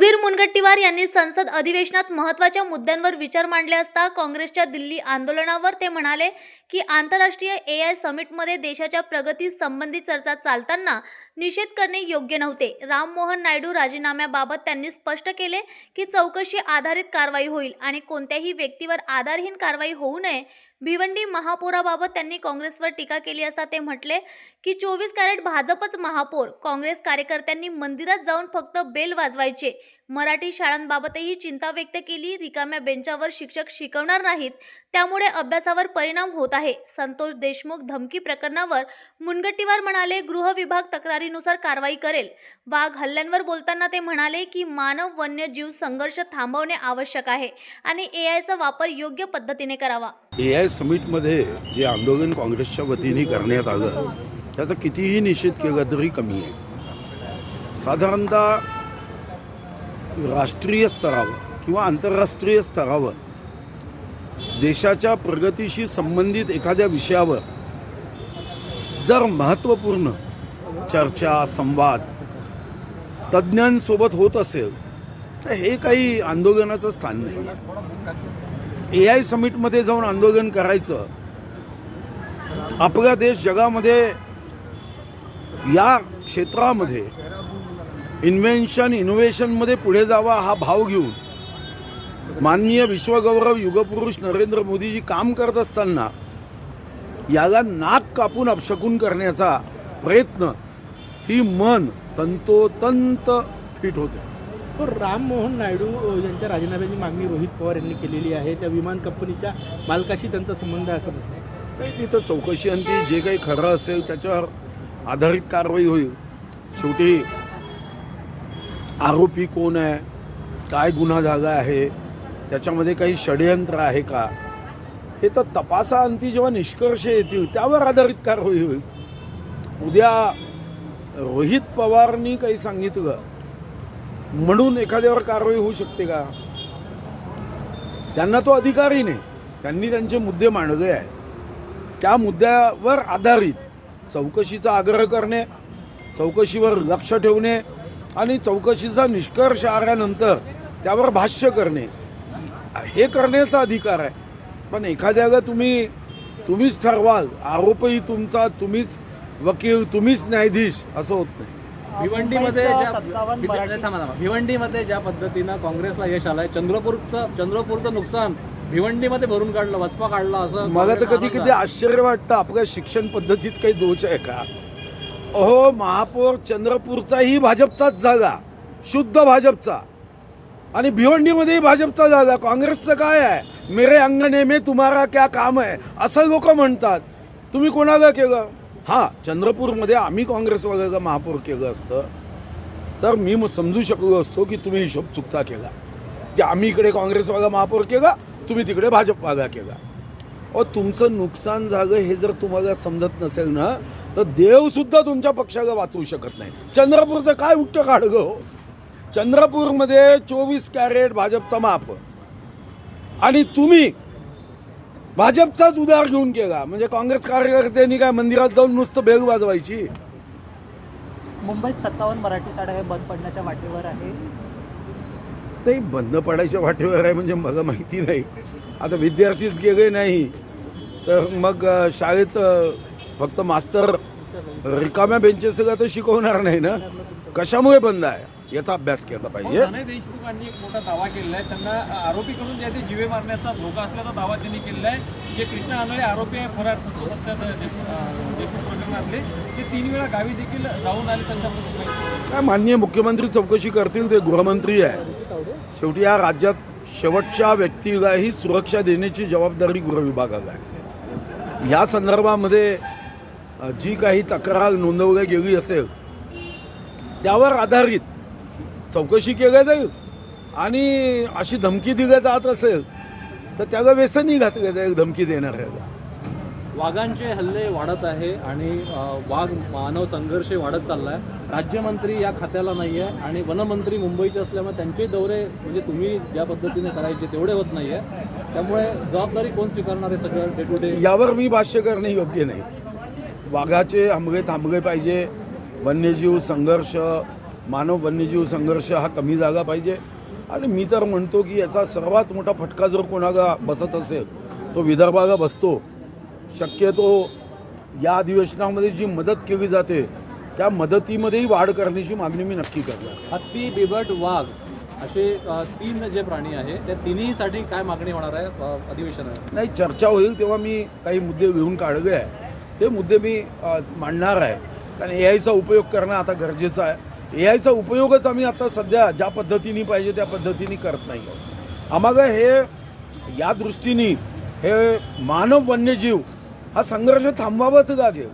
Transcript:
सुधीर मुनगंटीवार यांनी संसद अधिवेशनात महत्त्वाच्या मुद्द्यांवर विचार मांडले असता काँग्रेसच्या दिल्ली आंदोलनावर ते म्हणाले की आंतरराष्ट्रीय AI समिटमध्ये देशाच्या प्रगती संबंधी चर्चा चालताना निषेध करणे योग्य नव्हते। राम मोहन नायडू राजीनाम्याबाबत त्यांनी स्पष्ट केले की चौकशी आधारित कारवाई होईल आणि कोणत्याही व्यक्तीवर आधारहीन कारवाई होऊ नये। भिवंडी महापौराबाबत त्यांनी काँग्रेसवर टीका केली असता ते म्हटले की 24 कॅरेट भाजपच महापौर, काँग्रेस कार्यकर्त्यांनी मंदिरात जाऊन फक्त बेल वाजवायचे। मराठी शाळांबाबतही चिंता व्यक्त केली। रिकाम्या बेंचावर शिक्षक शिकवणार नाहीत, त्यामुळे अभ्यासावर परिणाम होत आहे। संतोष देशमुख धमकी प्रकरणावर मुनगंटीवार म्हणाले गृह विभाग तक्रारीनुसार कारवाई करेल। वाघ हल्ल्यांवर बोलताना ते म्हणाले की मानव वन्यजीव संघर्ष थांबवणे आवश्यक आहे आणि AIचा वापर योग्य पद्धतीने करावा। AI समिटमध्ये जे आंदोलन काँग्रेसच्या वतीने करण्यात आलं त्याचा कितीही निषेध केला तरी कमी आहे। साधारणतः राष्ट्रीय स्तरावर किंवा आंतरराष्ट्रीय स्तरावर देशाच्या प्रगतीशी संबंधित एखाद्या विषयावर जर महत्त्वपूर्ण चर्चा संवाद तज्ज्ञांसोबत होत असेल तर हे काही आंदोलनाचं स्थान नाही। AI समिटमध्ये जाऊन आंदोलन करायचं, आपला देश जगामध्ये या क्षेत्रामध्ये इन्व्हेन्शन-इनोव्हेशनमध्ये पुढे जावा हा भाव घेऊन माननीय विश्वगौरव युगपुरुष नरेंद्र मोदीजी काम करत असताना याला नाक कापून अपशकून करण्याचा प्रयत्न ही मन तंतोतंत फिट होते। तर राम मोहन नायडू यांच्या राजीनाम्याची मागणी रोहित पवार यांनी केलेली आहे। त्या विमान कंपनीच्या मालकाशी त्यांचा संबंध आहे असं म्हटलं काही तिथं चौकशी आणि ती जे काही खरं असेल त्याच्यावर आधारित कारवाई होईल। शेवटी आरोपी कोण आहे, काय गुन्हा झाला आहे, त्याच्यामध्ये काही षडयंत्र आहे का, हे तर तपासाअंती जेव्हा निष्कर्ष येतील त्यावर आधारित कारवाई होईल। उद्या रोहित पवारनी काही सांगितलं म्हणून एखाद्यावर कारवाई होऊ शकते का? त्यांना तो अधिकारही नाही। त्यांनी त्यांचे मुद्दे मांडले आहे, त्या मुद्द्यावर आधारित चौकशीचा आग्रह करणे, चौकशीवर लक्ष ठेवणे आणि चौकशीचा निष्कर्ष आल्यानंतर त्यावर भाष्य करणे हे करण्याचा अधिकार आहे। पण एखाद्याला तुम्हीच ठरवाल, आरोपही तुमचा, तुम्हीच वकील, तुम्हीच न्यायाधीश असं होत नाही। भिवंडीमध्ये ज्या पद्धतीनं काँग्रेसला यश आलंय, चंद्रपूरचं नुकसान भिवंडीमध्ये भरून काढलं, वचपा काढला असं मला तर कधी कधी आश्चर्य वाटतं आपल्या शिक्षण पद्धतीत काही दोष आहे का? अहो, महापौर चंद्रपूरचाही भाजपचाच जागा, शुद्ध भाजपचा, आणि भिवंडीमध्येही भाजपचा जागा। काँग्रेसचं काय आहे? मेरे अंगणे में तुम्हारा क्या काम है असं लोक म्हणतात। तुम्ही कोणाला केलं? हां, चंद्रपूरमध्ये आम्ही काँग्रेसवाल्याला महापौर केलं असतं तर मी समजू शकलो असतो की तुम्ही हिशोब चुकता केला, की आम्ही इकडे काँग्रेसवाला महापौर केला, तुम्ही तिकडे भाजपवाला केला। अहो, तुमचं नुकसान झालं हे जर तुम्हाला समजत नसेल ना तर देवसुद्धा तुमच्या पक्षाला वाचवू शकत नाही। चंद्रपूरचं काय उट्ट काढलं हो? चंद्रपूरमध्ये 24 कॅरेट भाजपचा महापौर आणि तुम्ही भाजपचाच उधार घेऊन केला, म्हणजे काँग्रेस कार्यकर्त्यांनी काय मंदिरात जाऊन नुसतं बेल वाजवायची? मुंबईत 57 मराठी शाळा हे बंद पडण्याच्या वाटेवर आहे। नाही, बंद पडायच्या वाटेवर आहे म्हणजे मला माहिती नाही। आता विद्यार्थीच गेले नाही तर मग शाळेत फक्त मास्तर रिकाम्या बेंचेसला तर शिकवणार नाही ना। कशामुळे बंद आहे याचा अभ्यास केला पाहिजे। देशमुखांनी एक मोठा दावा केलेला आहे, त्यांना आरोपीकडून जे ते जीवे मारण्याचा धोका असल्याचा दावा त्यांनी केलेला आहे। जे कृष्णा आंधळे आरोपी आहे फरार देशमुख प्रकरणातले, ते 3 वेळा गावी देखील जाऊन आले, त्याच्याबद्दल माननीय मुख्यमंत्री चौकशी करतील, ते गृहमंत्री आहे। शेवटी या राज्यात शेवटच्या व्यक्तीलाही सुरक्षा देण्याची जबाबदारी गृह विभागाला आहे। या संदर्भामध्ये जी काही तक्रार नोंदवली गेली असेल त्यावर आधारित चौकशी केली जाईल आणि अशी धमकी दिली जात असेल तर त्याला व्यसनही घातलं जाईल धमकी देणाऱ्याला। वाघांचे हल्ले वाढत आहे आणि वाघ मानव संघर्ष वाढत चालला आहे। राज्यमंत्री या खात्याला नाही आहे आणि वनमंत्री मुंबईचे असल्यामुळे त्यांचे दौरे म्हणजे तुम्ही ज्या पद्धतीने करायचे तेवढे होत नाही आहे, त्यामुळे जबाबदारी कोण स्वीकारणार आहे सगळं डे टू डे? यावर मी भाष्य करणे योग्य नाही। वाघाचे हमले थांबले पाहिजे, वन्यजीव संघर्ष मानव वन्यजीव संघर्ष हा कमी झाला पाहिजे. आणि मी तर म्हणतो की याचा सर्वात मोठा फटका जर कोणाला बसत असेल तो विदर्भाला बसतो. शक्यतो या अधिवेशनामध्ये जी मदत केली जाते त्या मदतीमध्येही वाढ करण्याची मागणी मी नक्की करणार. हत्ती, बिबट, वाघ असे 3 जे प्राणी आहे त्या तिन्हीसाठी काय मागणी होणार आहे अधिवेशनात? नाही, चर्चा होईल तेव्हा मी काही मुद्दे घेऊन काढले आहे. ते मुद्दे मी मांडणार आहे. कारण AI उपयोग करणं आता गरजेचं आहे. AI उपयोगच आम्ही आता सध्या ज्या पद्धतीने पाहिजे त्या पद्धतीने करत नाही आहोत. आम्हाला हे या दृष्टीने हे मानव वन्यजीव हा संघर्ष थांबवावाच लागेल.